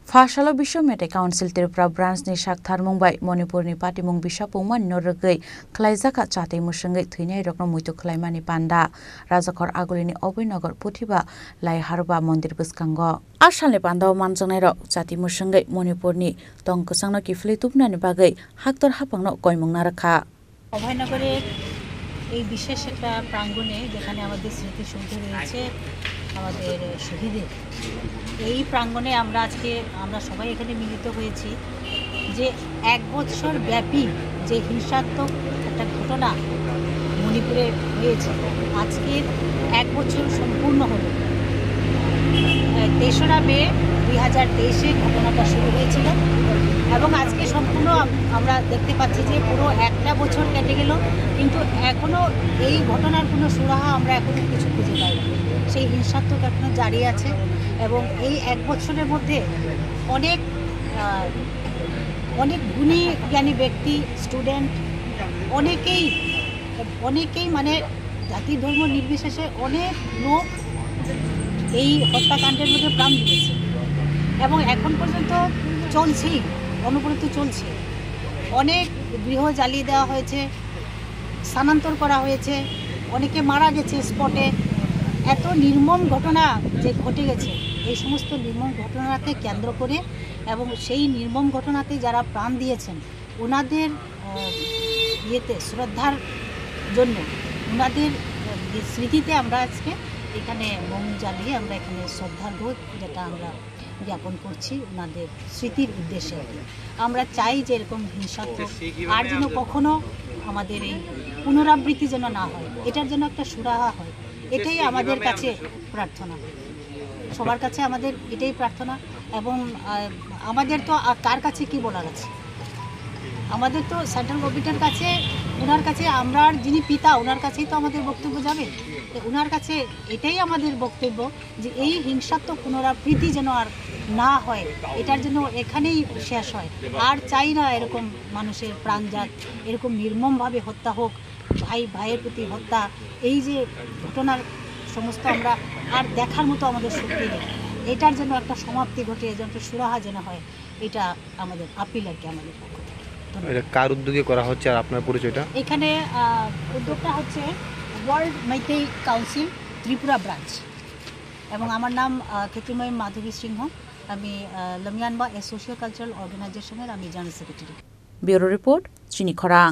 फाशालो विश्व मेथाइ काउन्सिल त्रिपुरा ब्रान्चनि साकथार मुंबाइ मणिपुरनि पाटिमुं बिसापुंमान नरगै खलाइजाखा चातै मुसंगै थैनाय रकम मुइतु खलाइमानि पान्दा राजाखर आगुलिनि अभयनगर पुथिबा लाइहारबा मन्दिर बसकांग आसालनि पान्दाव मानजंनाय रक चाति मुसंगै मणिपुरनि तंकसांनो किफलै तुपनानि बागै हाक्तर हापांनो कयमुंना राखा অভয়নগরের এই বিশেষ একটা প্রাঙ্গণে যেখানে আমাদের স্মৃতিসৌধ রয়েছে আমাদের শহীদের এই প্রাঙ্গণে আমরা আজকে সবাই এখানে মিলিত হয়েছি যে এক বছর ব্যাপী যে হিংসাত্মক একটা ঘটনা মণিপুরে হয়েছে আজকে এক বছর সম্পূর্ণ হলো ৩রা মে ২০২৩ ঘটনাটা শুরু হয়েছিল এবং আজকে সম্পূর্ণ আমরা দেখতে পাচ্ছি যে পুরো একটা বছর কেটে গেল কিন্তু এখনো এই ঘটনার কোনো সুরাহা আমরা এখনো কিছু খুঁজে পাই না সেই হিংসাত্মক এখনো জারি আছে এবং এই এক বছরের মধ্যে অনেক গুণী জ্ঞানী ব্যক্তি স্টুডেন্ট অনেকেই মানে জাতি ধর্ম নির্বিশেষে অনেক লোক এই হত্যাকাণ্ডের মধ্যে প্রাণ দিয়েছে এবং এখন পর্যন্ত চলছেই অনুপ্রত চলছে অনেক গৃহ জ্বালিয়ে দেওয়া হয়েছে স্থানান্তর করা হয়েছে অনেকে মারা গেছে স্পটে এত নির্মম ঘটনা যে ঘটে গেছে এই সমস্ত নির্মম ঘটনাকে কেন্দ্র করে এবং সেই নির্মম ঘটনাতে যারা প্রাণ দিয়েছেন ওনাদের শ্রদ্ধার জন্য ওনাদের স্মৃতিতে আমরা আজকে এখানে মোম জ্বালিয়ে আমরা এখানে শ্রদ্ধার্ঘ্য যেটা আমরা জ্ঞাপন করছি ওনাদের স্মৃতির উদ্দেশ্যে আমরা চাই যে এরকম হিংসাত্মক আর যেন কখনো আমাদের এই পুনরাবৃত্তি যেন না হয় এটার জন্য একটা সুরাহা হয় এটাই আমাদের কাছে প্রার্থনা সবার কাছে আমাদের এটাই প্রার্থনা এবং আমাদের তো কার কাছে কি বলার আছে আমাদের তো সেন্ট্রাল গভর্নমেন্টের কাছে ওনার কাছে আমরা যিনি পিতা ওনার কাছেই তো আমাদের বক্তব্য যাবে ওনার কাছে এটাই আমাদের বক্তব্য যে এই হিংসাত্মক পুনরাবৃত্তি যেন আর না হয় এটার জন্য এখানেই শেষ হয় আর চাই না এরকম মানুষের প্রাণ যাক এরকম নির্মমভাবে হত্যা হোক ভাইয়ের প্রতি হত্যা এই যে ঘটনার সমস্ত আমরা আর দেখার মতো আমাদের শক্তি নেই এটার জন্য একটা সমাপ্তি ঘটে যেন সুরাহা যেন হয় এটা আমাদের আপিল আর কি আমাদের পক্ষ থেকে এটা কার উদ্যোগে করা হচ্ছে আর আপনার পরিচয়টা এখানে উদ্যোগটা হচ্ছে ওয়ার্ল্ড মেথাই কাউন্সিল ত্রিপুরা ব্রাঞ্চ এবং আমার নাম ক্ষেত্রময় মাধবী সিংহ আমি লমিয়ানবা সোশিও কালচারাল অর্গানাইজেশনের আমি জেনারেল সেক্রেটারি ব্যুরো রিপোর্ট চিনি খরাং।